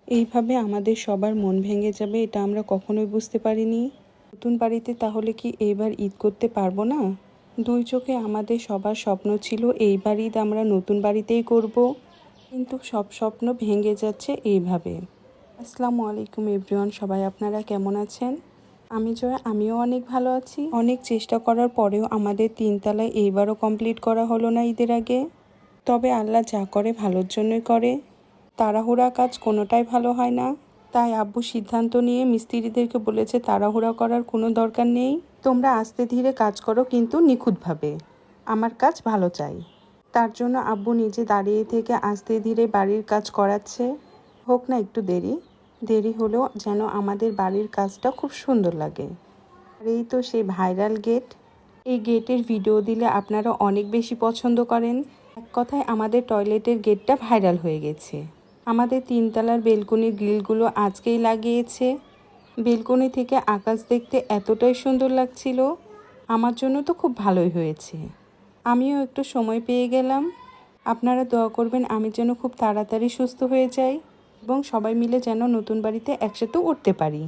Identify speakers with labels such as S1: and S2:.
S1: এইভাবে আমাদের সবার মন ভেঙে যাবে এটা আমরা কখনোই বুঝতে পারিনি। নতুন বাড়িতে তাহলে কি এইবার ঈদ করতে পারবো না? দুই চোখে আমাদের সবার স্বপ্ন ছিল এইবার ঈদ আমরা নতুন বাড়িতেই করব, কিন্তু সব স্বপ্ন ভেঙে যাচ্ছে এইভাবে। আসসালামু আলাইকুম এভরিওয়ান, সবাই আপনারা কেমন আছেন? আমি জয়া, আমিও অনেক ভালো আছি। অনেক চেষ্টা করার পরেও আমাদের 3 তলায় এইবারও কমপ্লিট করা হলো না ঈদের আগে। তবে আল্লাহ যা করে ভালোর জন্যই করে। তাড়াহুড়া কাজ কোনোটাই ভালো হয় না। তাই আব্বু সিদ্ধান্ত নিয়ে মিস্ত্রিদেরকে বলেছে তাড়াহুড়া করার কোনো দরকার নেই, তোমরা আস্তে ধীরে কাজ করো কিন্তু নিখুঁতভাবে। আমার কাজ ভালো চাই। তার জন্য আব্বু নিজে দাঁড়িয়ে থেকে আস্তে ধীরে বাড়ির কাজ করাচ্ছে। হোক না একটু দেরি হলেও যেন আমাদের বাড়ির কাজটা খুব সুন্দর লাগে। আর এই তো সেই ভাইরাল গেট। এই গেটের ভিডিও দিলে আপনারা অনেক বেশি পছন্দ করেন। এক কথায় আমাদের টয়লেটের গেটটা ভাইরাল হয়ে গেছে। আমাদের 3 তলার বেলকনির গ্রিলগুলো আজকেই লাগিয়েছে। বেলকনি থেকে আকাশ দেখতে এতটাই সুন্দর লাগছিল, আমার জন্য তো খুব ভালোই হয়েছে। আমিও একটু সময় পেয়ে গেলাম। আপনারা দোয়া করবেন আমি যেন খুব তাড়াতাড়ি সুস্থ হয়ে যাই এবং সবাই মিলে যেন নতুন বাড়িতে একসাথে উঠতে পারি।